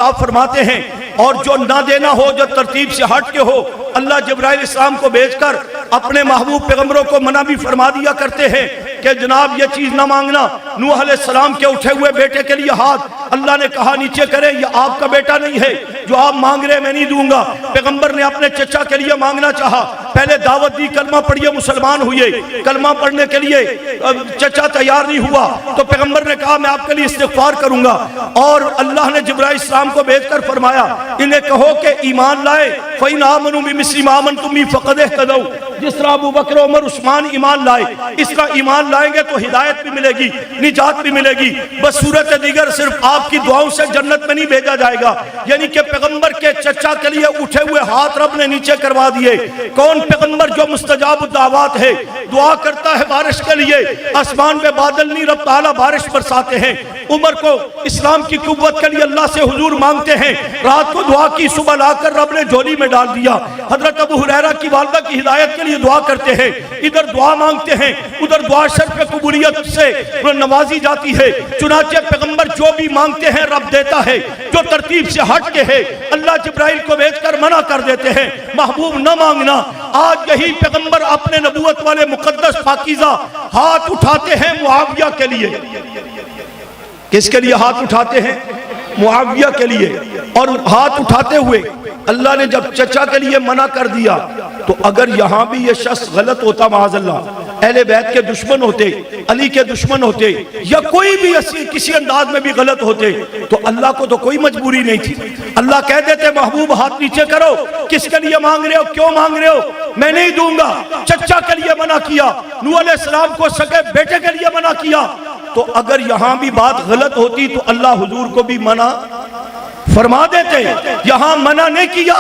आप फरमाते हैं और जो ना देना हो, जो तरतीब से हट के हो, अल्लाह जिब्राइल इस्लाम को भेजकर अपने महबूब पैगंबरों को मना भी फरमा दिया करते हैं कि जनाब ये चीज ना मांगना। नूह अलैहिस्सलाम के उठे हुए बेटे के लिए हाथ अल्लाह ने कहा नीचे करें, ये आपका बेटा नहीं है, जो आप मांग रहे मैं नहीं दूंगा। पैगंबर ने अपने चचा के लिए मांगना चाहा, पहले दावत दी, कलमा पढ़िए, मुसलमान हुए। कलमा पढ़ने के लिए चचा तैयार नहीं हुआ तो पैगंबर ने कहा मैं आपके लिए इस्तिग़फ़ार करूंगा। और अल्लाह ने जिब्राइल इस्लाम को भेजकर फरमाया इन्हें कहो कि ईमान लाए, फ़इन आमनू बिमिस्लि मा आमनतुम बिही फ़क़द इहतदौ। जिस तरह अबू बकर, उमर, उस्मान ईमान लाए, इस तरह ईमान लाएंगे तो हिदायत भी मिलेगी, निजात भी मिलेगी। बस सूरत दीगर सिर्फ आपकी दुआओं से जन्नत में नहीं भेजा जाएगा। यानी कि पैगंबर के चचा के लिए उठे हुए हाथ रब ने नीचे करवा दिए। कौन पैगंबर जो मुस्तजाब दावत है, दुआ करता है बारिश के लिए, आसमान पे बादल नहीं, रब ताला बारिश बरसाते हैं। उमर को इस्लाम की कुव्वत के लिए अल्लाह से हुजूर मांगते हैं, रात को दुआ की, सुबह लाकर रब ने झोली में डाल दिया। हजरत अबू हुरैरा की वालिदा की हिदायत के लिए दुआ करते हैं, इधर दुआ मांगते हैं, उधर दुआ शर्फ पे कबूलियत से नवाजी जाती है। चुनाचे पैगंबर जो भी मांगते हैं रब देता है, जो तरतीब से हट के है अल्लाह जिब्राइल को भेजकर मना कर देते हैं, महबूब न मांगना। आज यही पैगंबर अपने नबूवत वाले मुकद्दस पाकीज़ा हाथ उठाते हैं मुआविया के लिए। किसके लिए हाथ उठाते हैं? मुआविया के लिए। और हाथ उठाते हुए अल्लाह ने जब चचा के लिए मना कर दिया तो अगर यहाँ भी ये शख्स गलत होता, माज़अल्लाह, अहले बैत के दुश्मन होते, अली के दुश्मन होते, या कोई भी किसी अंदाज में भी गलत होते तो अल्लाह को तो कोई मजबूरी नहीं थी। अल्लाह कह देते महबूब हाथ नीचे करो, किसके लिए मांग रहे हो, क्यों मांग रहे हो, मैं नहीं दूंगा। चचा के लिए मना किया, नूह अलैहिस्सलाम को सगे बेटे के लिए मना किया। तो अगर यहाँ भी बात गलत होती तो अल्लाह हुजूर को भी मना फरमा देते। यहाँ मना नहीं किया,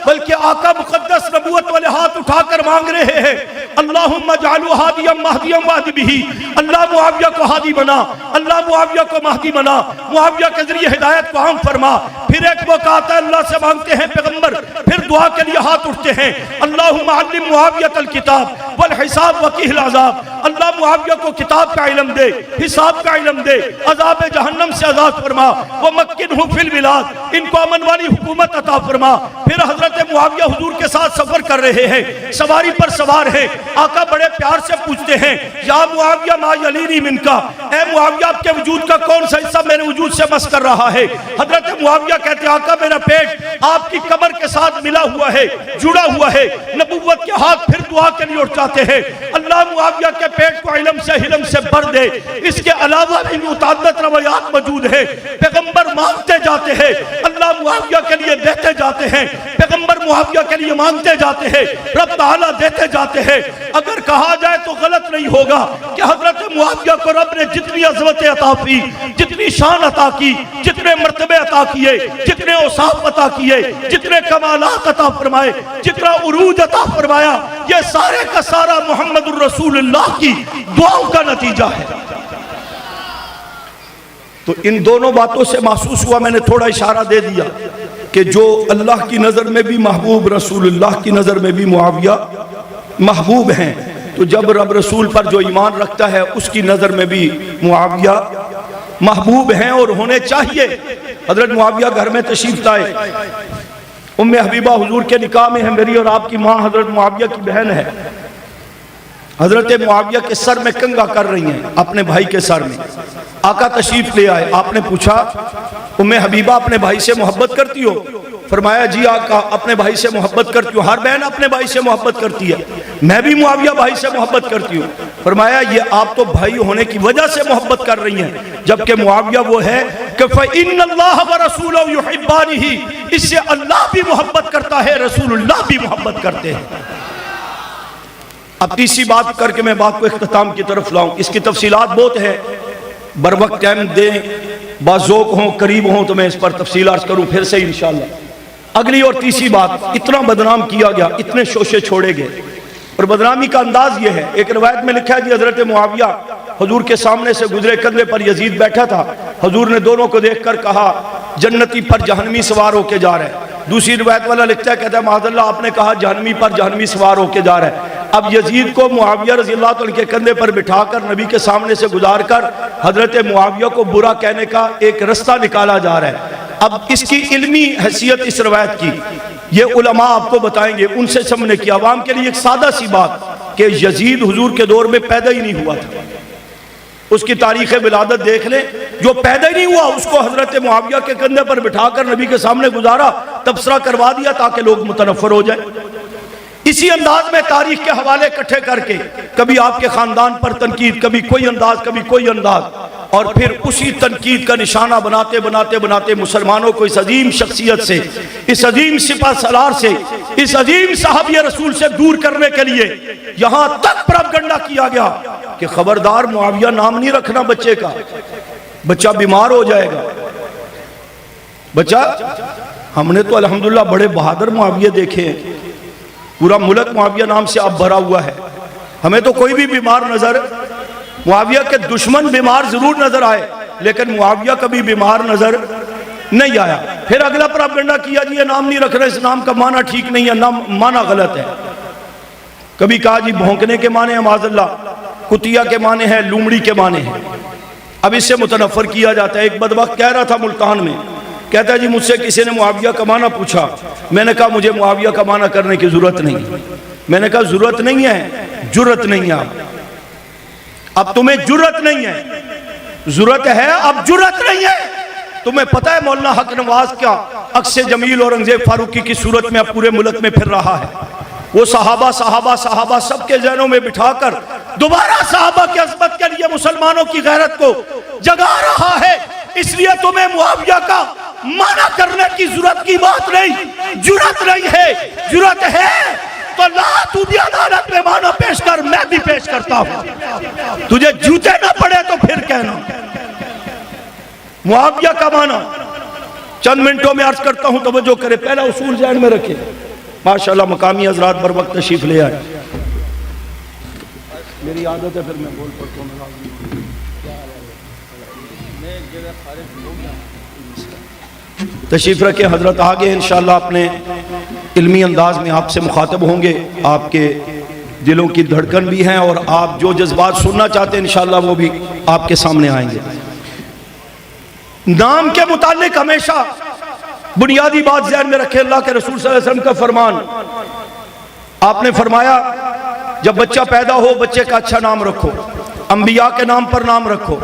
बल्कि आका मुकद्दस नबूवत वाले हाथ उठाकर मांग रहे हैं, अल्लाहुम्मा जअलहु हादियम महदियम वाहदि बिही। अल्लाह मुआविया को हादी बना, अल्लाह मुआविया को महदी बना, मुआविया के जरिए हिदायत को हम फरमा। फिर एक मौका आता है, अल्लाह से मांगते हैं पैगंबर, फिर दुआ के लिए हाथ उठते हैं, अल्लाहुम्मा अल्लिम मुआवियतल किताब वल हिसाब वकील अज़ाब। अल्लाह मुआविया को किताब का इल्म दे, हिसाब का इल्म दे, अज़ाब जहन्नम से आज़ाद फरमा, व मक्किनहु फिल बिलाद, इनको अमन वाली हुकूमत अता फरमा। फिर हजरत मुआविया हुजूर के साथ सफर कर रहे हैं, सवारी पर सवार हैं। आका बड़े प्यार से पूछते हैं, या मुआविया मा यलीनी मिनका, ए मुआविया आपके वजूद का कौन सा हिस्सा मेरे वजूद से मस कर रहा है? हजरत मुआविया कहते हैं, आका मेरा पेट आपकी कमर के साथ मिला हुआ है, जुड़ा हुआ है। नबुव्वत के हाथ फिर दुआ के लिए उठ जाते हैं, अल्लाह मुआविया के पेट को इल्म से हिलम से भर दे। इसके अलावा भी मुतअद्दिद रवायात मौजूद है, पैगंबर मांगते जाते हैं, अल्लाह मुआविया के लिए देते जाते हैं, पैगंबर मुआविया के लिए मांगते जाते हैं, रब ताला देते जाते हैं। अगर कहा जाए तो गलत नहीं होगा कि हजरत मुआविया को रब ने जितनी अज़मत अता की, जितनी शान अता की, जितने मर्तबे अता किए, जितने औसाफ अता किए, जितने कमालात अता फरमाए, जितना उरूज अता फरमाया, ये सारे का सारा मुहम्मदुर रसूलुल्लाह की दुआओं का नतीजा है। तो इन दोनों बातों से महसूस हुआ, मैंने थोड़ा इशारा दे दिया कि जो अल्लाह की नज़र में भी महबूब, रसूलुल्लाह की नज़र में भी मुआविया महबूब हैं, तो जब रब रसूल पर जो ईमान रखता है उसकी नज़र में भी मुआविया महबूब हैं और होने चाहिए। हजरत मुआविया घर में तशरीफ लाए, उम्मे हबीबा हुजूर के निकाह में है, मेरी और आपकी माँ हजरत मुआविया की बहन है। हजरत मुआविया के सर में कंघा कर रही हैं, अपने भाई के सर में। आका तशरीफ ले आए, आपने पूछा उम्मे हबीबा अपने भाई से मोहब्बत करती हो? फरमाया जी आका अपने भाई से मोहब्बत करती हूँ, हर बहन अपने भाई से मोहब्बत करती है, मैं भी मुआविया भाई से मोहब्बत करती हूँ। फरमाया ये आप तो भाई होने की वजह से मोहब्बत कर रही हैं, जबकि मुआविया वो है कि फ़इन्नल्लाह व रसूलहु युहिब्बानिही, इससे अल्लाह भी मोहब्बत करता है, रसूलुल्लाह भी मोहब्बत करते हैं। अब तीसरी बात करके मैं बात को इख्तिताम की तरफ लाऊं, इसकी तफसीलात बहुत है, बर वक्त टाइम दें, बाज़ौक़ हों, करीब हों तो मैं इस पर तफसील अर्ज करूं फिर से इंशाअल्लाह। अगली और तीसरी बात, इतना बदनाम किया गया, इतने शोशे छोड़े गए, और बदनामी का अंदाज ये है, एक रिवायत में लिखा है कि हजरत मुआविया हुजूर के सामने से गुजरे, कंधे पर यजीद बैठा था, हुजूर ने दोनों को देखकर कहा जन्नती पर जहन्नमी सवार होके जा रहा है। दूसरी रिवायत वाला लिखता है, कहता है माज़अल्लाह आपने कहा जहन्नमी पर जहन्नमी सवार होके जा रहा है। अब यजीद को मुआविया रज़ी अल्लाह तआला के कंधे पर बिठाकर नबी के सामने से गुजार कर हजरत मुआविया को बुरा कहने का एक रास्ता निकाला जा रहा है। अब इसकी इल्मी हैसियत इस रवायत की ये उलमा आपको बताएंगे, उनसे हमने की आवाम के लिए एक सादा सी बात कि यजीद हुजूर के दौर में पैदा ही नहीं हुआ था। उसकी तारीख विलादत देख ले, जो पैदा ही नहीं हुआ उसको हजरत मुआविया के कंधे पर बिठाकर नबी के सामने गुजारा, तबसरा करवा दिया ताकि लोग मुतनफ़र हो जाए। इसी अंदाज में तारीख के हवाले इकट्ठे करके कभी आपके खानदान पर तनकीद, कभी कोई अंदाज, कभी कोई अंदाज, और फिर उसी तनकीद का निशाना बनाते बनाते बनाते मुसलमानों को इस अजीम शख्सियत से, इस अजीम सिपा सलार से, इस अजीम साहबी रसूल से दूर करने के लिए यहां तक प्रोपगंडा किया गया कि खबरदार मुआविया नाम नहीं रखना बच्चे का, बच्चा बीमार हो जाएगा। बच्चा, हमने तो अल्हम्दुलिल्लाह बड़े बहादुर मुआविया देखे हैं, पूरा मुल्क मुआविया नाम से अब भरा हुआ है, हमें तो कोई भी बीमार नजर, मुआविया के दुश्मन बीमार जरूर नजर आए लेकिन मुआविया कभी बीमार नजर नहीं आया। फिर अगला प्रोपगंडा किया जी ये नाम नहीं रख रहे, इस नाम का माना ठीक नहीं है, नाम माना गलत है। कभी कहा जी भौंकने के माने हैं माज़अल्लाह, कुतिया के माने हैं, लूमड़ी के माने हैं। अब इससे मुतनफ़र किया जाता है। एक बदबख्त कह रहा था मुल्तान में, कहता है जी मुझसे किसी ने मुआविया का माना पूछा, मैंने कहा मुझे मुआविया का माना करने की जरूरत नहीं। मैंने कहा जरूरत नहीं है, जुर्रत नहीं है, अब तुम्हें जुर्रत नहीं है, जुर्रत है अब जुर्रत नहीं है। तुम्हें पता है मौलाना हक नवाज क्या अक्स जमील औरंगजेब फारूकी की सूरत में अब पूरे मुल्क में फिर रहा है। वो सहाबा सहाबा सहाबा सबके जहनों में बिठाकर दोबारा सहाबा की अज़मत के लिए मुसलमानों की गैरत को जगा रहा है। इसलिए तुम्हें मुआविया का माना करने की जरूरत की बात नहीं, जुर्रत नहीं है। जुर्रत है तो ला, तू भी अदालत में माना पेश कर, मैं भी पेश करता हूं। तुझे जूते ना पड़े तो फिर कहना। मुआविया का माना चंद मिनटों में अर्ज करता हूं, तवज्जो करे, पहला उसूल ज़हन में रखे। माशाअल्लाह मकामी हज़रात बर वक्त तशरीफ ले आए। मेरी आदत है फिर मैं बोल पड़ता हूँ। तशरीफ रखे हजरत, आगे इंशाअल्लाह अपने इल्मी अंदाज में आपसे मुखातब होंगे। आपके दिलों की धड़कन भी हैं और आप जो जज्बात सुनना चाहते हैं इंशाअल्लाह वो भी आपके सामने आएंगे। नाम के मुतालिक हमेशा बुनियादी बात ज़हन में रखें। अल्लाह के रसूल सल्लल्लाहु अलैहि वसल्लम का फरमान, आपने फरमाया जब बच्चा पैदा हो बच्चे का अच्छा नाम रखो, अंबिया के नाम पर नाम रखो,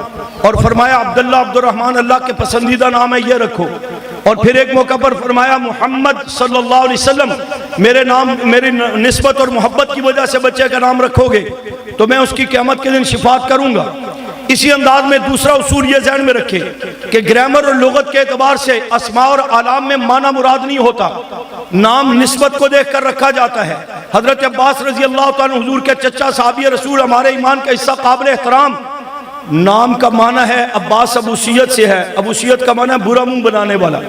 और फरमाया अब्दुल्लाह अब्दुर्रहमान अल्लाह के पसंदीदा नाम है ये रखो। और फिर एक मौका पर फरमाया मोहम्मद सल्लल्लाहु अलैहि वसल्लम मेरे नाम, मेरी निस्बत और मोहब्बत की वजह से बच्चे का नाम रखोगे तो मैं उसकी क़यामत के दिन शिफात करूंगा। इसी अंदाज में दूसरा उसूल ये ज़हन में रखे कि ग्रामर और लुगत के एतबार से अस्मा और आलाम में माना मुराद नहीं होता, नाम निस्बत को देख कर रखा जाता है। हजरत अब्बास रजी अल्लाह तआला हुजूर के चचा साहबी रसूल, हमारे ईमान का हिस्सा, काबिल एहतराम। नाम का माना है अब्बास अबूसियत से है, अबूसियत का माना है बुरा मुंह बनाने वाला।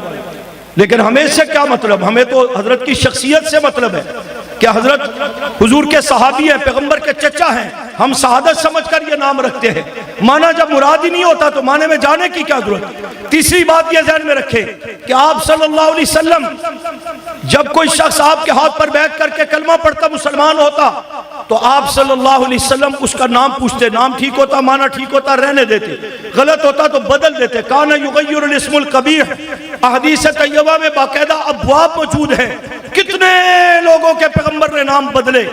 लेकिन हमें इससे क्या मतलब, हमें तो हजरत की शख्सियत से मतलब है कि हजरत हुजूर के सहाबी हैं, पैगंबर के चचा हैं, हम शहादत समझकर ये नाम रखते हैं। माना जब मुराद ही नहीं होता तो माने में जाने की क्या जरूरत। तीसरी बात ये ध्यान में रखें कि आप सल्लल्लाहु अलैहि वसल्लम, जब कोई शख्स आपके हाथ पर बैठ करके कलमा पढ़ता मुसलमान होता तो आप सल्लल्लाहु अलैहि वसल्लम उसका नाम पूछते, नाम ठीक होता, माना ठीक होता, रहने देते, गलत होता तो बदल देते। काना युगय्यिरुल इस्मुल कबीह, अहदीस तैयबा में बाकायदा अबवाब मौजूद है। कितने लोगों के पैगंबर ने नाम बदले।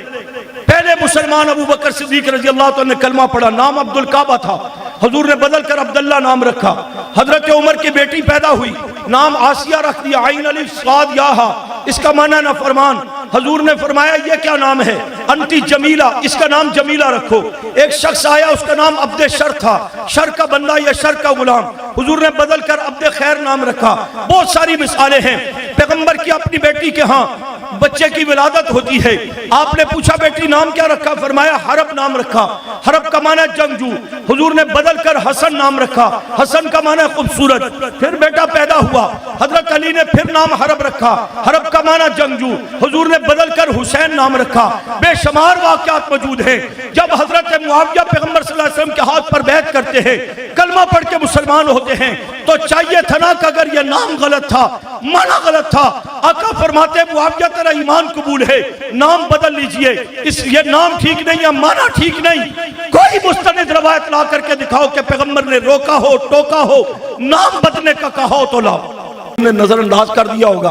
पहले मुसलमान अबू बकर सिद्दीक रजी अल्लाह तआला ने कलमा पढ़ा, नाम अब्दुल काबा था, हजूर ने बदल कर अब्दुल्ला नाम रखा। हजरत उमर की बेटी पैदा हुई, नाम आसिया रख दिया, आइन अलिफ साद याहा, इसका माना ना फरमान। हजूर ने फरमाया ये क्या नाम है, अंती जमीला, इसका नाम जमीला रखो। एक शख्स आया उसका नाम अब्दे शर था, शर का बंदा या शर का गुलाम, हुजूर ने बदल कर अब्दे खैर नाम रखा। बहुत सारी मिसालें हैं। पैगंबर की अपनी बेटी के यहाँ बच्चे की विलादत होती है, आपने पूछा बेटी नाम क्या रखा, फरमाया हरब नाम रखा। हरब का माना जंगजू, हुजूर ने बदल कर हसन नाम रखा, हसन का माना खूबसूरत। फिर बेटा पैदा हुआ, हजरत अली ने फिर नाम हरब रखा, हरब का माना जंगजू, हुजूर ने बदल कर हुसैन नाम रखा। बेशुमार वाक़यात मौजूद हैं। जब हजरत मुआविया पैगंबर सल्लल्लाहु अलैहि वसल्लम के हाथ पर बैत करते हैं, कलमा पढ़ के मुसलमान होते हैं, तो चाहिए था ना कि अगर यह नाम गलत था, माना गलत था, आका फरमाते मुआविया तेरा ईमान कबूल है, नाम बदल लीजिए, इस ये नाम ठीक नहीं है, माना ठीक नहीं। कोई मुस्तनिद रवायत ला करके दिखाओ कि पैगंबर ने रोका हो, टोका हो, नाम बदलने का कहा हो तो लाओ। तुमने नजरअंदाज कर दिया होगा।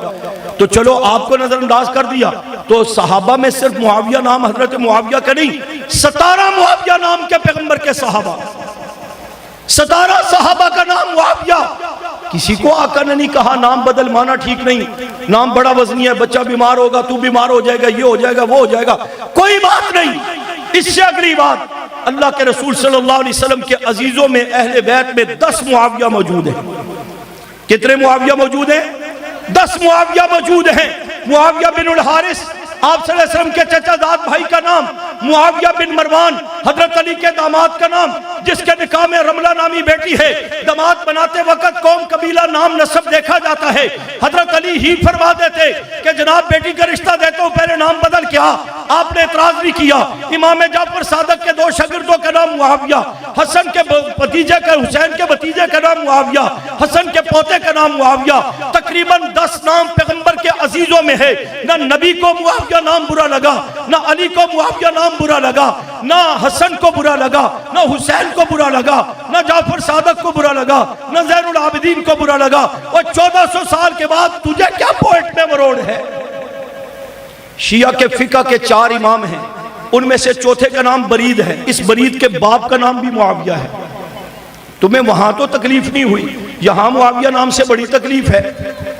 तो चलो आपको नजरअंदाज कर दिया, तो सहाबा में सिर्फ मुआविया नाम हजरत मुआविया का नहीं, 17 मुआविया नाम के पैगंबर के सहाबा, 17 सहाबा का नाम मुआविया। किसी को आका ने नहीं कहा नाम बदल, माना ठीक नहीं, नाम बड़ा वजनी है, बच्चा बीमार होगा, तू बीमार हो जाएगा, ये हो जाएगा, वो हो जाएगा, कोई बात नहीं। इससे अगली बात, अल्लाह के रसूल सल्लल्लाहु अलैहि वसल्लम के अजीजों में अहले बैत में 10 मुआविया मौजूद हैं। कितने मुआविया मौजूद हैं? 10 मुआविया मौजूद हैं। मुआविया बिन उल हारिस, आप सल्लल्लाहु अलैहि वसल्लम के चचाजाद भाई का नाम, मुआविया बिन मरवान, हजरत अली के दामाद का नाम, जिसके निकाह में रमला नामी बेटी है। दामाद बनाते वक्त कौम कबीला नाम नस्ब देखा जाता है। हजरत अली ही फरमा देते कि जनाब बेटी का रिश्ता देते हो, पहले नाम बदल क्या? आपने एतराज नहीं किया। इमाम जाफर सादक के 2 शागिर्दों का नाम मुआविया, हसन के भतीजे का, हुसैन के भतीजे का नाम मुआविया, हसन के पोते का नाम मुआविया। तकरीबन 10 नाम पैगंबर के अजीजों में है। ना नबी को मुआविया नाम बुरा लगा, ना अली को मुआविया नाम बुरा लगा, ना हसन को बुरा लगा, ना हुसैन को बुरा लगा, ना जाफर सादक को बुरा लगा, ना ज़ैनुल आबिदीन को बुरा लगा। और 1400 साल के बाद तुझे क्या पोइट में मरोड़ है? शिया के फिका के 4 इमाम हैं, उनमें से चौथे का नाम बरीद है। इस बरीद के बाप का नाम भी मुआविया है। तुम्हें वहां तो तकलीफ नहीं हुई, यहां मुआविया नाम से बड़ी तकलीफ है।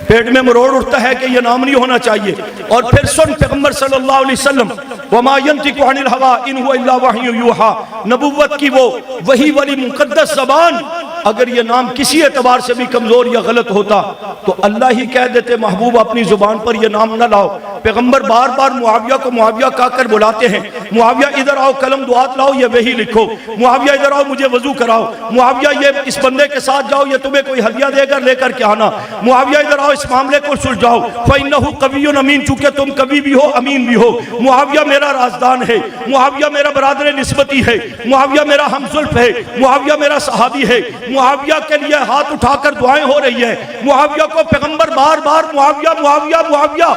पेट में मरोड़ उठता है कि यह नाम नहीं होना चाहिए। और फिर सुन पैगंबर सल्लल्लाहु अलैहि वसल्लम, वमा यंतिकु अनिल हवा इन हुवा इल्ला वह्युन यूहा, नबुव्वत की वो वही वाली मुकद्दस ज़बान, अगर ये नाम किसी एतबार से भी कमजोर या गलत होता तो अल्लाह ही कह देते महबूब अपनी जुबान पर यह नाम न लाओ। पैगंबर बार बार मुआविया को मुआविया कहकर बुलाते हैं। मुआविया इधर आओ, कलम दुआत लाओ, ये वही लिखो। मुआविया इधर आओ, मुझे वजू कराओ। मुआविया ये इस बंदे के साथ जाओ, ये तुम्हें कोई हदिया देकर लेकर के आना। मुआविया इधर आओ, इस मामले को सुलझाओ। फइन्नहु कवियुन अमीन, चूंकि तुम कवि भी हो अमीन भी हो। मुआविया मेरा राजदान है, मुआविया मेरा बरादर निस्बती है, मुआविया मेरा हमजुल्फ है, मुआविया मेरा सहाबी है। मुआविया के लिए हाथ उठाकर दुआएं हो रही है। मुआविया को पैगंबर बार बार मुआविया मुआविया मुआविया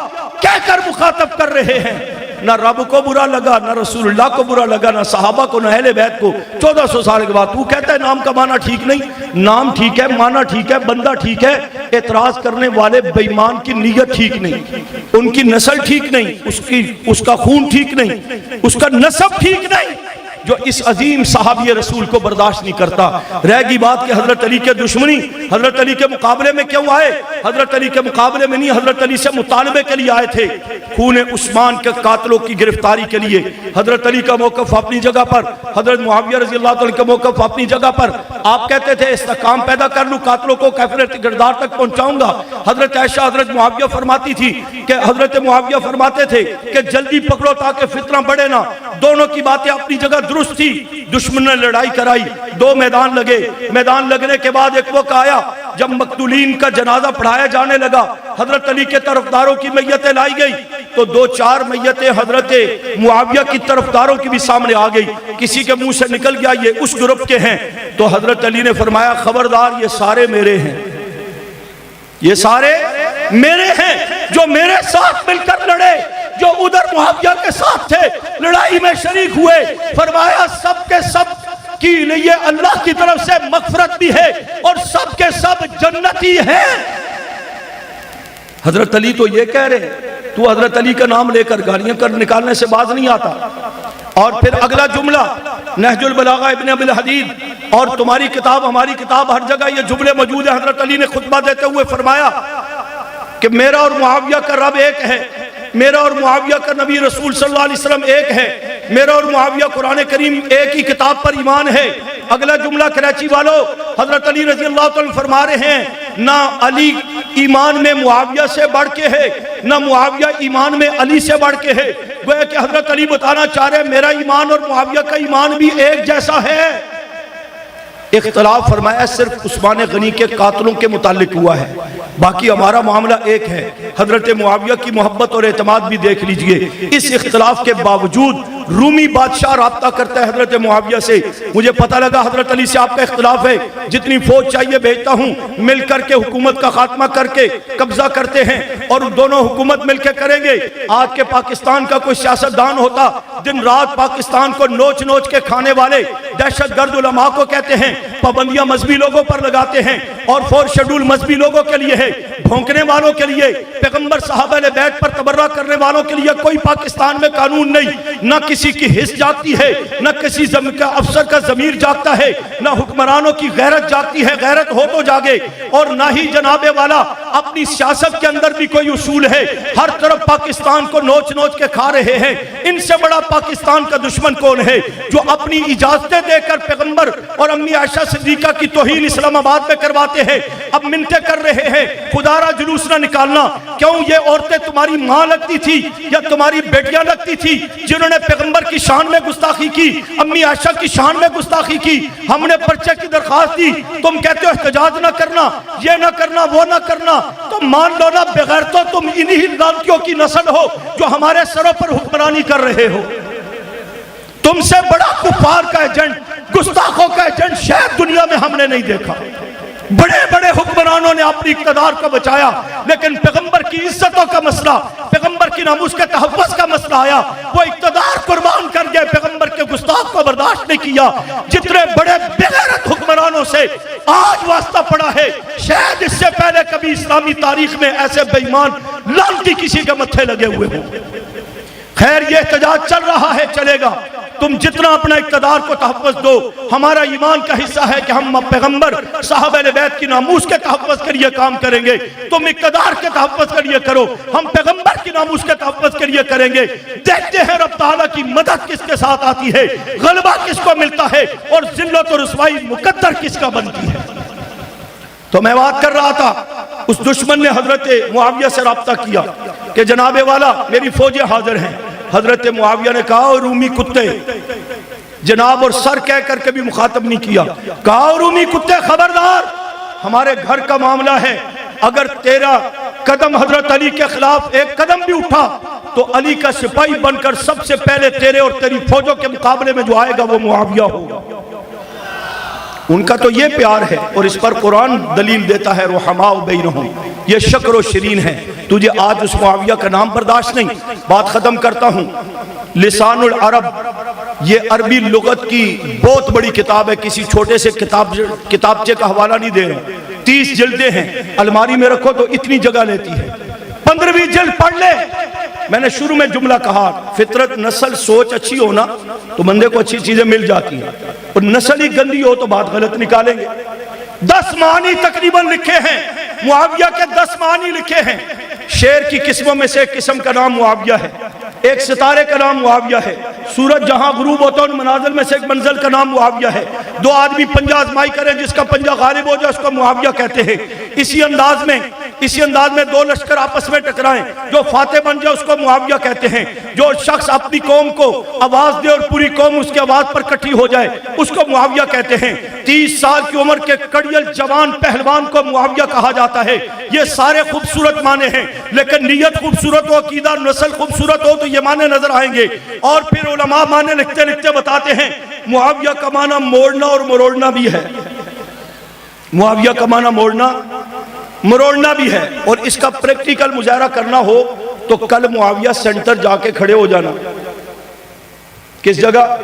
कहकर मुखातब कर रहे हैं। ना रब को बुरा लगा, ना रसूलुल्लाह को बुरा लगा, ना सहाबा को, ना अहले बैत को। 1400 साल के बाद तू कहता है नाम का माना ठीक नहीं। नाम ठीक है, माना ठीक है, बंदा ठीक है, एतराज करने वाले बेईमान की नीयत ठीक नहीं, उनकी नस्ल ठीक नहीं, उसका खून ठीक नहीं, उसका नस्ब ठीक नहीं, जो इस अजीम सहाबी रसूल को बर्दाश्त नहीं करता। रहेगी बात कि हजरत अली के दुश्मनी हजरत अली के मुकाबले में क्यों आए? हजरत अली के मुकाबले में नहीं, हजरत अली से मुतालबे के लिए आए थे, खून उस्मान के कातलों की गिरफ्तारी के लिए। हजरत अली का मौकफ अपनी जगह पर, हजरत मुआविया रज़ी अल्लाह तआला का मौकफ अपनी जगह पर। आप कहते थे इस्तेकाम पैदा कर लूं, कातलों को काफिर किरदार तक पहुंचाऊंगा। हजरत आयशा हजरत मुआविया फरमाती थी कि हजरत मुआविया फरमाते थे कि जल्दी पकड़ो ताकि फितना बढ़े ना। दोनों की बातें अपनी जगह दुरुस्त थी। दुश्मन ने लड़ाई कराई, 2 मैदान लगे। मैदान लगने के बाद एक वक्त आया जब मकतूलीन का जनाजा पढ़ाया जाने लगा, हजरत अली के तरफदारों की मैयतें लाई गई, तो 2-4 मैयतें हजरत मुआविया की तरफदारों की भी सामने आ गई। किसी के मुंह से निकल गया ये उस ग्रुप के हैं, तो हजरत अली ने फरमाया खबरदार, ये सारे मेरे हैं, ये सारे मेरे हैं, जो मेरे साथ मिलकर लड़े, जो उधर मुआविया के साथ थे, लड़ाई में शरीक हुए। फरमाया सब के सब की लिए अल्लाह की तरफ से मगफरत भी है और सब के सब जन्नती हैं। हजरत अली तो ये कह रहे, तू हजरत अली का नाम लेकर गालियां कर निकालने से बाज नहीं आता। और फिर अगला जुमला नहजुल बलागा इब्न अबिल हदीद और तुम्हारी किताब हमारी किताब, हर जगह ये जुमले मौजूद है। हजरत अली ने खुतबा देते हुए फरमाया कि मेरा और मुआविया का रब एक है, मेरा और मुआविया का नबी रसूल सल्लल्लाहु अलैहि वसल्लम एक है, मेरा और मुआविया कुरान करीम एक ही किताब पर ईमान है। अगला जुमला कराची वालों, हजरत अली रज़ी अल्लाह तआला फरमा रहे हैं, ना अली ईमान में मुआविया से बढ़ के है, ना मुआविया ईमान में अली से बढ़ के है। गोया कि हजरत अली बताना चाह रहे हैं मेरा ईमान और मुआविया का ईमान भी एक जैसा है। इख्तलाफ फरमाया सिर्फ उस्मान गनी के कातलों के मुतालिक हुआ है, बाकी हमारा मामला एक है। हजरत मुआविया की मोहब्बत और एतमाद भी देख लीजिए। इस इख्तलाफ के बावजूद रूमी बादशाह राब्ता करता है हजरत मुआविया से। मुझे पता लगा हजरत अली से आपका इख्तलाफ है, जितनी फौज चाहिए भेजता हूँ, मिल करके हुकूमत का खात्मा करके कब्जा करते हैं और दोनों हुकूमत मिलकर करेंगे। आज के पाकिस्तान का कोई सियासतदान होता, दिन रात पाकिस्तान को नोच नोच के खाने वाले दहशतगर्द उलमा को कहते हैं, पाबंदियां मजहबी लोगों पर लगाते हैं और 4 शेड्यूल मजहबी लोगों के लिए है। भौंकने वालों के लिए, पैगंबर साहब अहले बैत पर तबर्रा करने वालों के लिए कोई पाकिस्तान में कानून नहीं। न किसी की हिस्स जागती है, न किसी अफसर का ज़मीर जागता है, न हुक्मरानों की गैरत जागती है, गैरत हो तो जागे। और ना ही जनाबे वाला अपनी सियासत के अंदर भी कोई उसूल है। हर तरफ पाकिस्तान को नोच नोच के खा रहे हैं। इनसे बड़ा पाकिस्तान का दुश्मन कौन है जो अपनी इजाजतें देकर पैगंबर और अम्मी आयशा सिद्दीका की तौहीन इस्लामाबाद में करवाते हैं। अब मिन्नतें कर रहे हैं, खुदारा जुलूस ना निकालना। क्यों ये औरतें तुम्हारी मां लगती थी या तुम्हारी बेटियां लगती थी जिन्होंने पैगंबर की शान में गुस्ताखी की, अम्मी आयशा की शान में गुस्ताखी की? हमने पर्चे की दरखास्त दी, तुम कहते हो एहतजाज ना करना, ये ना करना, वो ना करना। तो मान लो ना, बगैर तो तुम इन्हीं लानतियों की नस्ल हो जो हमारे सरों पर हुक्मरानी कर रहे हो। तुमसे बड़ा कुफार का एजेंट, गुस्ताखों का एजेंट शायद दुनिया में हमने नहीं देखा। बड़े बड़े हुक्मरानों ने अपनी इक़्तिदार को बचाया, लेकिन पैगंबर की इज्जतों का मसला, पैगंबर की नामूस के तहफ़्फ़ुज़ का मसला आया, वो इक़्तिदार कुर्बान कर गए, पैगंबर के गुस्ताख को बर्दाश्त नहीं किया। जितने बड़े बेगैरत हुक्मरानों से आज वास्ता पड़ा है, शायद इससे पहले कभी इस्लामी तारीख में ऐसे बेईमान लानती किसी के मत्थे लगे हुए हों। खैर, ये एहतजाज चल रहा है, चलेगा। तुम जितना अपना इक़्तिदार को तहफ़्फ़ुज़ दो, हमारा ईमान का हिस्सा है कि हम पैगंबर साहब अहले बैत की नामूस के तहफ़्फ़ुज़ के लिए काम करेंगे। तुम इक़्तिदार के तहफ़्फ़ुज़ के लिए करो, हम पैगंबर की नामूस के तहफ़्फ़ुज़ के लिए करेंगे। देखते हैं रब ताला की मदद किसके साथ आती है, गलबा किसको मिलता है और ज़िल्लत और रुसवाई मुक़द्दर किसका बनती है। तो मैं बात कर रहा था, उस दुश्मन ने हजरत मुआविया से रब्ता किया कि जनाबे वाला मेरी फौजें हाजिर हैं। हजरत मुआविया ने कहा, और रूमी कुत्ते, जनाब और सर कह करके भी मुखातब नहीं किया, कहा रूमी कुत्ते खबरदार, हमारे घर का मामला है। अगर तेरा कदम हजरत अली के खिलाफ एक कदम भी उठा तो अली का सिपाही बनकर सबसे पहले तेरे और तेरी फौजों के मुकाबले में जो आएगा वो मुआविया होगा। उनका तो ये प्यार है, और इस पर कुरान दलील देता है, रुहमाउ बैनहुम, ये शक्र व शरीन है। तुझे आज उस मुआविया का नाम बर्दाश्त नहीं। बात खत्म करता हूँ। लिसानुल अरब, ये अरबी लुगत की बहुत बड़ी किताब है, किसी छोटे से किताबचे का हवाला नहीं दे रहा। 30 जिल्दें हैं, अलमारी में रखो तो इतनी जगह लेती है। 15वीं जिल्द पढ़ ले। मैंने शुरू में जुमला कहा, फितरत, नस्ल, सोच अच्छी हो ना तो बंदे को अच्छी चीजें मिल जाती हैं, और नस्ल ही गंदी हो तो बात गलत निकालेंगे। 10 मानी तकरीबन लिखे हैं, मुआविया के 10 मानी लिखे हैं। शेर की किस्मों में से एक किस्म का नाम मुआविया है, एक सितारे का नाम मुआविया है, सूरज जहां गुरूब होता है उन मनाजिल में से एक मंजिल का नाम मुआविया है। 2 आदमी पंजा आजमाई करें, जिसका पंजा गालिब हो जाए उसको मुआविया कहते हैं। इसी अंदाज में 2 लश्कर आपस में टकराएं, जो फाते बन जाए उसको मुआविया कहते हैं। जो शख्स अपनी कौम को आवाज दे और पूरी कौम उसकी आवाज पर इकट्ठी हो जाए उसको मुआविया कहते हैं। 30 साल की उम्र के कड़ियल जवान पहलवान को मुआविया कहा जाता है। ये सारे खूबसूरत माने हैं, लेकिन नीयत खूबसूरत हो, अकीदा नस्ल खूबसूरत हो तो ये माने नजर आएंगे। और फिर उलमा माने लिखते लिखते बताते हैं, मुआविया का माना मोड़ना और मरोड़ना भी है। मुआविया का माना मोड़ना मरोड़ना भी है, और इसका प्रैक्टिकल मुजाहरा करना हो तो कल मुआविया सेंटर जाके खड़े हो जाना। किस जगह,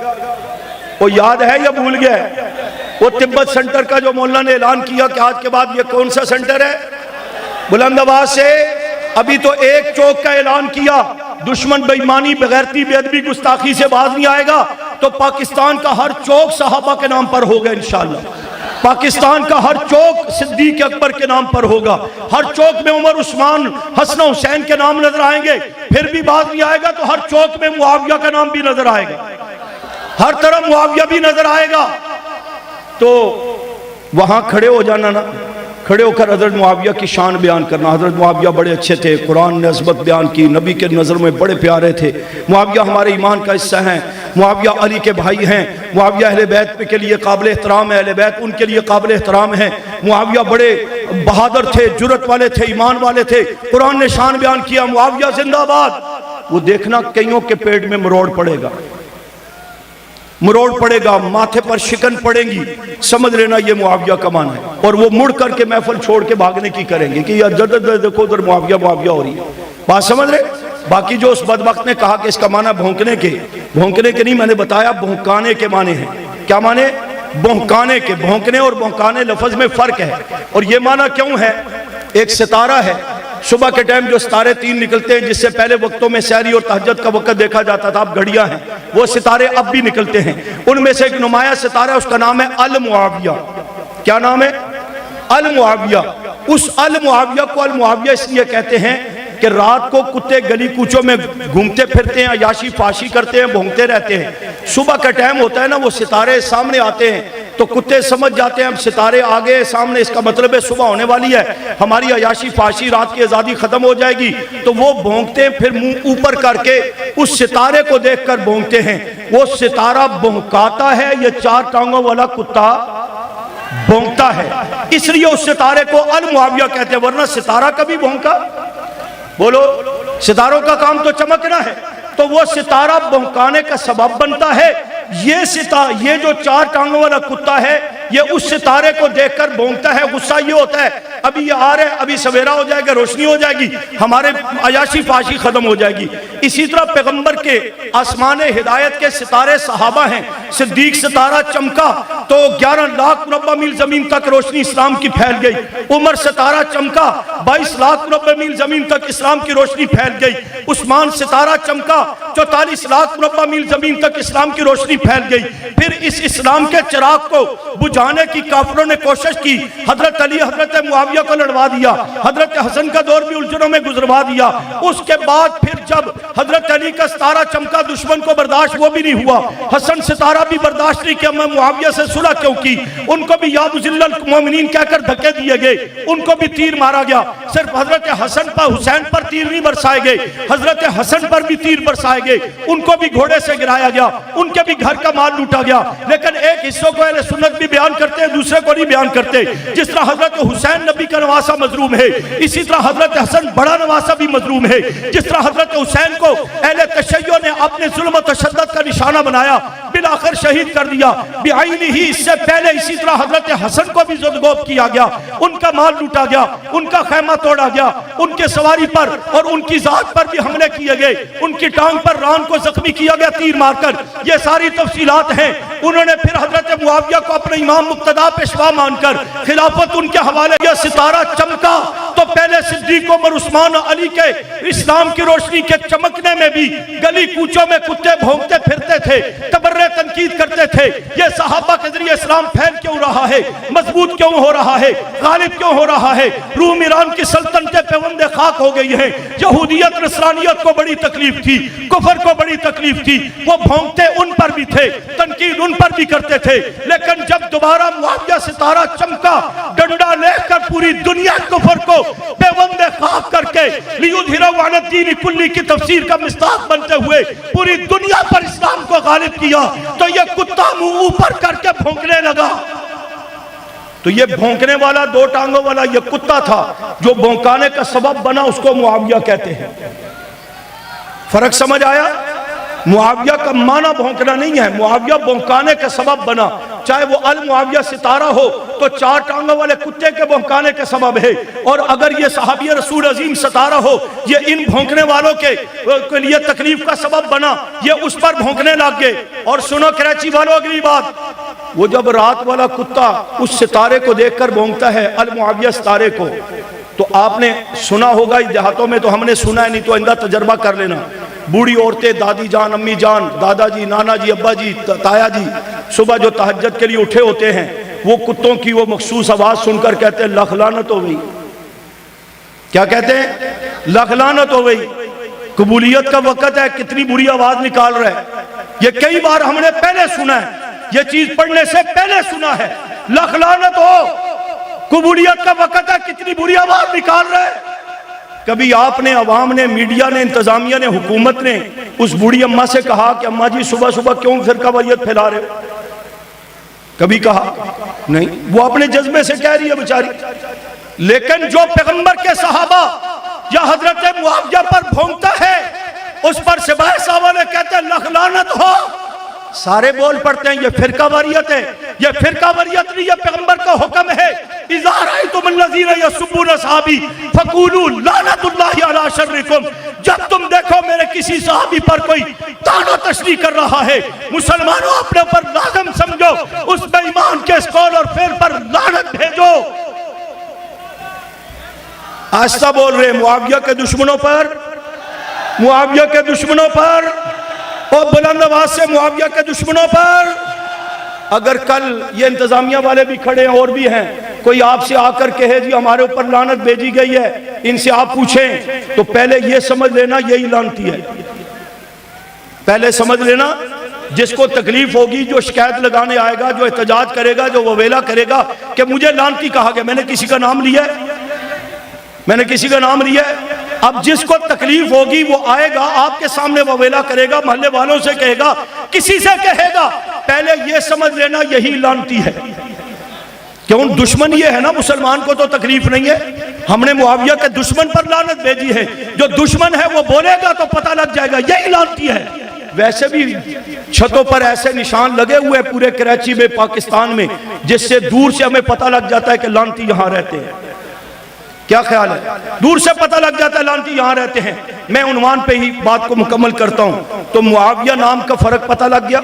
वो याद है या भूल गया है? वो तिब्बत सेंटर का जो मौलाना ने ऐलान किया कि आज के बाद ये कौन सा सेंटर है, बुलंद आवाज से। अभी तो एक चौक का ऐलान किया, दुश्मन बेईमानी, बेगैरती, बेअदबी, गुस्ताखी से बाज नहीं आएगा तो पाकिस्तान का हर चौक सहाबा के नाम पर होगा इंशाअल्लाह। पाकिस्तान का हर चौक सिद्दीक अकबर के नाम पर होगा। हर चौक में उमर, उस्मान, हसन, हुसैन के नाम नजर आएंगे। फिर भी बात नहीं आएगा तो हर चौक में मुआविया का नाम भी नजर आएगा, हर तरफ मुआविया भी नजर आएगा। तो वहां खड़े हो जाना ना, खड़े होकर हजरत मुआविया की शान बयान करना। हजरत मुआविया बड़े अच्छे थे, कुरान ने अज़मत बयान की, नबी के नज़र में बड़े प्यारे थे। मुआविया हमारे ईमान का हिस्सा हैं, मुआविया अली के भाई हैं, मुआविया अहले बैत के लिए काबिल एहतराम है, अहले बैत उनके लिए काबिल एहतराम है। मुआविया बड़े बहादुर थे, जुर्रत वाले थे, ईमान वाले थे। कुरान ने शान बयान किया, मुआविया जिंदाबाद। वो देखना कईयों के पेट में मरोड़ पड़ेगा, मरोड़ पड़ेगा, माथे पर शिकन पड़ेगी, समझ लेना ये मुआविया का माना है। और वो मुड़ करके महफिल छोड़ के भागने की करेंगे कि यार जद देखो उधर मुआविया मुआविया हो रही है। बात समझ रहे? बाकी जो उस बदबख्त ने कहा कि इसका माना भौंकने के नहीं, मैंने बताया भौंकाने के माने हैं। क्या माने? भौंकाने के। भौंकने और भौंकाने लफ्ज में फर्क है। और ये माना क्यों है? एक सितारा है, सुबह के टाइम जो सितारे 3 निकलते हैं, जिससे पहले वक्तों में सहरी और तहज्जुद का वक्त देखा जाता था, अब घड़ियां हैं, वो सितारे अब भी निकलते हैं। उनमें से एक नुमाया सितारा है, उसका नाम है अल मुआविया। क्या नाम है? अल मुआविया। उस अल मुआविया को अल मुआविया इसलिए कहते हैं कि रात को कुत्ते गली कूचों में घूमते फिरते हैं, अयाशी फाशी करते हैं, भौंकते रहते हैं। सुबह का टाइम होता है ना, वो सितारे सामने आते हैं तो कुत्ते समझ जाते हैं अब सितारे आगे सामने, इसका मतलब है सुबह होने वाली है, हमारी अयाशी फाशी, रात की आज़ादी खत्म हो जाएगी। तो वो भौंकते हैं, फिर मुंह ऊपर करके उस सितारे को देखकर भौंकते हैं। वो सितारा भौंकाता है, ये 4 टांगों वाला कुत्ता भौंकता है, इसलिए उस सितारे को अल मुआविया कहते हैं। वरना सितारा कभी भौंका? बोलो, सितारों का काम तो चमकना है, तो वो सितारा भौंकाने का सबब बनता है। ये जो 4 टांगों वाला कुत्ता है, ये उस सितारे को देखकर भौंकता है। गुस्सा ये होता है अभी ये आ रहे हैं, अभी सवेरा हो जाएगा, रोशनी हो जाएगी, हमारे अयाशी फाशी खत्म हो जाएगी। इसी तरह पैगंबर के आसमान हिदायत के सितारे सहाबा हैं। सिद्दीक सितारा चमका तो 11 लाख मुरब्बा मील जमीन तक रोशनी इस्लाम की फैल गई। उमर सितारा चमका, 22 लाख मुरब्बा मील जमीन तक इस्लाम की रोशनी फैल गई। उस्मान सितारा चमका, 44 लाख मुरब्बा मील जमीन तक इस्लाम की रोशनी फैल गई। फिर इस इस्लाम के चिराग को बुझाने की काफिरों ने कोशिश की। हजरत अली, हजरत मुआविया को लड़वा दिया, हजरत हसन का दौर भी उलझनों में गुजरवा दिया। उसके बाद फिर जब हजरत अली का सितारा चमका, दुश्मन को बर्दाश्त वो भी नहीं हुआ, हसन सितारा भी बर्दाश्त नहीं किया, मैं मुआविया से सुलह क्यों की, उनको भी या मुज़िल्लल मोमिनीन कहकर धक्के दिए गए, उनको भी तीर मारा गया। सिर्फ हजरत हसन पर, हुसैन पर तीर नहीं बरसाए गए, हजरत हसन पर भी तीर बरसाए गए, उनको भी घोड़े से गिराया गया, उनके भी घर का माल लूटा गया। लेकिन एक हिस्सों को अहले सुन्नत भी बयान करते हैं, दूसरे को नहीं बयान करते। जिस तरह हजरत हुसैन नबी का नवासा मजलूम है, इसी तरह हजरत हसन बड़ा नवासा भी मजलूम है। जिस तरह हजरत हुसैन को अहले तशय्यो ने अपने जुल्म और तशद्दुद का निशाना बनाया, बिलाखिर शहीद कर दिया बिआइनी ही, इससे पहले इसी तरह हजरत हसन को भी ज़ुल्म किया गया, उनका माल लूटा गया, उनका खैमा तोड़ा गया, उनके सवारी पर और उनकी जात पर भी हमले किए गए, उनकी टांग पर रान को जख्मी किया गया तीर मारकर। ये सारी तफसीलात हैं। उन्होंने फिर हजरत मुआविया को अपने इमाम मुक्तदा पेशवा मानकर खिलाफत उनके हवाले किया। सितारा चमका तो पहले सिद्दीक, उमर, उस्मान, अली के इस्लाम की रोशनी के चमकने में भी गली कूचों में कुत्ते भौंकते फिरते थे, तबर्रे तनकीद करते थे। ये सहाबा के जरिए इस्लाम फैल क्यों रहा है, मजबूत क्यों हो रहा है, गालिब क्यों हो रहा है। रूम ईरान की सल्तनतें पेवंदे खाक हो गई है। यहूदियत नसरानियत को बड़ी तकलीफ थी, कुफर को बड़ी तकलीफ थी, वो भौंकते उन पर भी थे, तनकीद उन पर भी करते थे। लेकिन जब दोबारा मुआविया सितारा चमका, डंडा लेकर पूरी दुनिया कुफर को पेवंदे खाक करके लियुज़हिरहु अला दीन कुल्ली की तफसीर का मिस्ताक बनते हुए पूरी दुनिया पर इस्लाम को गालिब किया, तो ये कुत्ता मुंह ऊपर करके भौंकने लगा। तो ये भौंकने वाला 2 टांगों वाला ये कुत्ता था जो भौंकाने का सबब बना, उसको मुआविया कहते हैं। फर्क समझ आया? मुआविया का माना भौंकना नहीं है, मुआविया भौंकाने का सबब बना। चाहे वो अल मुआविया सितारा हो तो 4 टांगों वाले कुत्ते के भौंकाने का सबब है, और अगर ये सहाबी रसूल अजीम सितारा हो, ये इन भौंकने वालों के लिए तकलीफ का सबब बना, ये उस पर भौंकने लग गए। और सुनो कराची वालों, अगली बात, वो जब रात वाला कुत्ता उस सितारे को देखकर भौंकता है, अल मुआविया सितारे को, तो आपने सुना होगा, इस देहातों में तो हमने सुना है, नहीं तो आइंदा तजर्बा कर लेना। बूढ़ी औरतें, दादी जान, अम्मी जान, दादाजी, नाना जी, अब्बा जी, ताया जी, सुबह जो तहज्जुद के लिए उठे होते हैं, वो कुत्तों की वो मखसूस आवाज सुनकर कहते हैं लख लानत हो गई। क्या कहते हैं? लख लानत हो गई। कबूलियत का वक्त है, कितनी बुरी आवाज निकाल रहा है। ये कई बार हमने पहले सुना है, ये चीज पढ़ने से पहले सुना है। लख लानत हो, कबूलियत का वक्त है, कितनी बुरी आवाज निकाल रहा है। कभी आपने, अवाम ने, मीडिया ने, इंतजामिया ने, हुकूमत ने उस बूढ़ी अम्मा से कहा कि अम्मा जी सुबह सुबह क्यों फिरकावारियत फैला रहे हो? कभी कहा नहीं, वो अपने जज्बे से कह रही है बेचारी। लेकिन जो पैगंबर के सहाबा या हजरत मुआविया पर भौंकता है, उस पर सिपाही साहब ने कहते हैं लख लानत हो। सारे बोल पड़ते हैं ये फिरकावारियत है, ये फिरकावारियत नहीं, ये पैगंबर का हुक्म है। इज़ा रअयतुमुल्लज़ीना यस्बूना सहाबी फक़ूलू लानतुल्लाहि अला शर्रिकुम। जब तुम देखो मेरे किसी सहाबी पर कोई ताना तशनी कर रहा है, मुसलमानों अपने ऊपर लाज़िम समझो, उस बेईमान के इस कौल और फेल पर लानत भेजो। आस्था बोल रहे, मुआविया के दुश्मनों पर, मुआविया के दुश्मनों पर, और बुलंद आवाज से मुआविया के दुश्मनों पर। अगर कल ये इंतजामिया वाले भी खड़े हैं और भी हैं, कोई आपसे आकर कहे जी हमारे ऊपर लानत भेजी गई है, इनसे आप पूछें, तो पहले ये समझ लेना यही लानती है। पहले समझ लेना, जिसको तकलीफ होगी, जो शिकायत लगाने आएगा, जो एहतजाज करेगा, जो ववेला करेगा कि मुझे लानती कहा गया, मैंने किसी का नाम लिया है? मैंने किसी का नाम लिया है? अब जिसको तकलीफ होगी वो आएगा, आपके सामने ववेला करेगा, मोहल्ले वालों से कहेगा, किसी से कहेगा, पहले ये समझ लेना यही लानती है। क्यों? दुश्मन ये है ना, मुसलमान को तो तकलीफ नहीं है। हमने मुआविया के दुश्मन पर लानत भेजी है, जो दुश्मन है वो बोलेगा तो पता लग जाएगा यही लानती है। वैसे भी छतों पर ऐसे निशान लगे हुए पूरे कराची में, पाकिस्तान में, जिससे दूर से हमें पता लग जाता है कि लानती यहां रहते हैं। क्या ख्याल है? दूर से पता लग जाता है लानती यहां रहते हैं। मैं उन्वान पे ही बात को मुकम्मल करता हूं। तो मुआविया नाम का फर्क पता लग गया,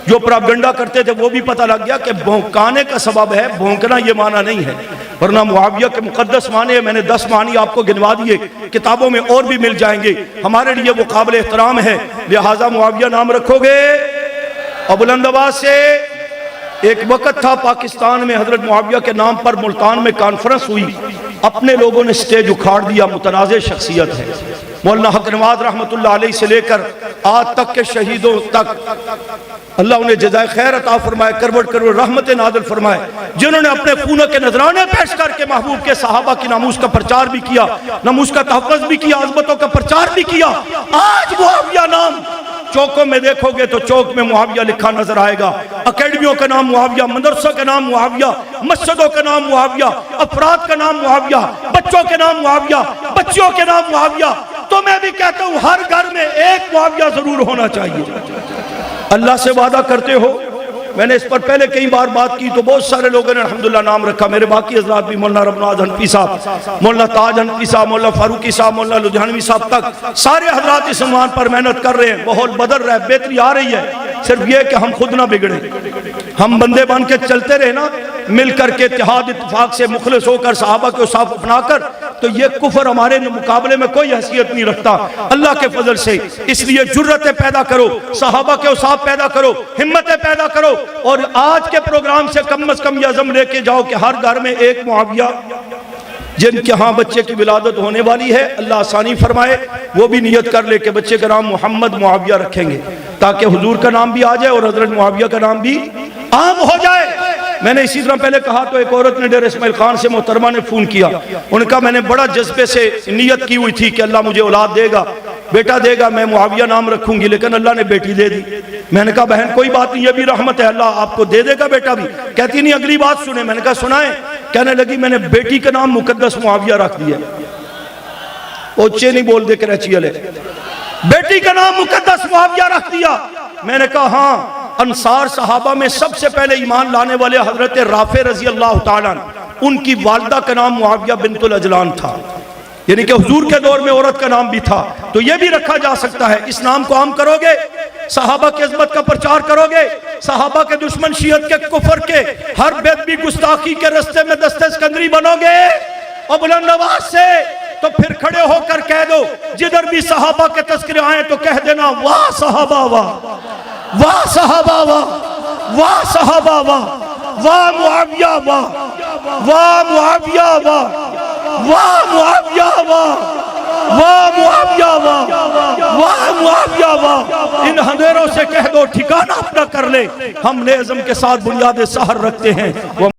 जो प्रोपेगेंडा करते थे वो भी पता लग गया कि भौंकाने का सबब है, भौंकना ये माना नहीं है, वरना मुआविया के मुकद्दस माने हैं। मैंने 10 मानी आपको गिनवा दिए, किताबों में और भी मिल जाएंगे, हमारे लिए वो काबिल एहतराम है, लिहाजा मुआविया नाम रखोगे। और बुलंद आवाज से, एक वक्त था पाकिस्तान में हजरत मुआविया के नाम पर मुल्तान में कॉन्फ्रेंस हुई, अपने लोगों ने स्टेज उखाड़ दिया। मुतनाज़ शख्सियत है, मौलाना हक नवाज रहमतुल्लाह अलैह से लेकर आज तक के शहीदों तक, अल्लाह उन्हें जज़ाए खैर अता फरमाए, करवट करवट रहमत नाज़िल फरमाए, जिन्होंने अपने खून के नजराने पेश करके महबूब के सहाबा की नामूस का प्रचार भी किया, नामूस का तहफ़्फ़ुज़ भी किया, अज़मतों का प्रचार भी किया। आज मुआविया नाम चौकों में देखोगे तो चौक में मुआविया लिखा नजर आएगा, अकेडमियों का नाम मुआविया, मदरसों का नाम मुआविया, मस्जिदों का नाम मुआविया, अफराद का नाम मुआविया, बच्चों के नाम मुआविया, बच्चियों के नाम मुआविया। तो मैं भी कहता हूं हर घर में एक मुआविया जरूर होना चाहिए। अल्लाह से वादा करते हो, मैंने इस पर पहले कई बार बात की, तो बहुत सारे लोगों ने अल्हम्दुलिल्लाह नाम रखा। मेरे बाकी हज़रात भी, मौलाना रबनाज हनफी साहब, मौलाना ताज हनफी साहब, मौलाना फारूकी साहब, मौलाना लुधियानवी साहब तक सारे हज़रात इस उन्वान पर मेहनत कर रहे हैं। बहुत बदल रहा है, बेहतरी आ रही है। सिर्फ ये कि हम खुद ना बिगड़े, हम बंदे बन के चलते रहे ना, मिल करके इत्तेहाद इत्तेफाक से मुखलिस होकर सहाबा को साफ अपनाकर, तो ये कुफर हमारे मुकाबले में कोई हैसियत नहीं रखता अल्लाह के फजल से। इसलिए जुर्रतें पैदा करो, सहाबा के औसाफ पैदा करो, हिम्मतें पैदा करो, और आज के प्रोग्राम से कम अज कम ये अज़म लेके जाओ कि हर घर में एक मुआविया, जिनके यहाँ बच्चे की विलादत होने वाली है, अल्लाह आसानी फरमाए, वो भी नियत कर ले कि बच्चे का नाम मोहम्मद मुआविया रखेंगे, ताकि हुजूर का नाम भी आ जाए और हजरत मुआविया का नाम भी आम हो जाए। मैंने इसी तरह पहले कहा, तो एक औरत ने डेर इस्माइल खान से मोहतरमा ने फोन किया, उनका मैंने बड़ा जज्बे से नियत की हुई थी कि अल्लाह मुझे औलाद देगा, बेटा देगा, मैं मुआविया नाम रखूंगी, लेकिन अल्लाह ने बेटी दे दी। मैंने कहा बहन कोई बात नहीं, ये भी रहमत है, अल्लाह आपको दे देगा बेटा भी। कहती नहीं अगली बात सुने। मैंने कहा सुनाए। कहने लगी मैंने बेटी का नाम मुकद्दस मुआविया रख दिया। ओचे नहीं बोल दे कराची वाले, बेटी का नाम मुकद्दस मुआविया रख दिया। मैंने कहा हाँ, अंसार सहाबा में सबसे पहले ईमान लाने वाले हजरत राफे रजी अल्लाह ताला, उनकी वालदा का नाम मुआविया बिनतुल अजलान था, यानी कि हुजूर के दौर में औरत का नाम भी था, तो यह भी रखा जा सकता है। इस नाम को आम करोगे, सहाबा की अज़मत का प्रचार करोगे, सहाबा के दुश्मन शियत के कुफर के हर बेदबी गुस्ताखी के रास्ते में दस्ते सिकंदरी बनोगे, और बुलंद आवाज से तो फिर खड़े होकर कह दो, जिधर भी सहाबा के तस्करे आए तो कह देना वाह सहाबा वाह, वाह सहाबा वाह, वाह सहाबा वाह, वाह मुआविया वाह, वाह मुआविया वाह, वाह मुआविया वाह, वाह मुआविया वाह, वाह मुआविया वाह। इन अंधेरों से कह दो ठिकाना अपना कर ले, हम नेज़म के साथ बुनियाद सहर रखते हैं।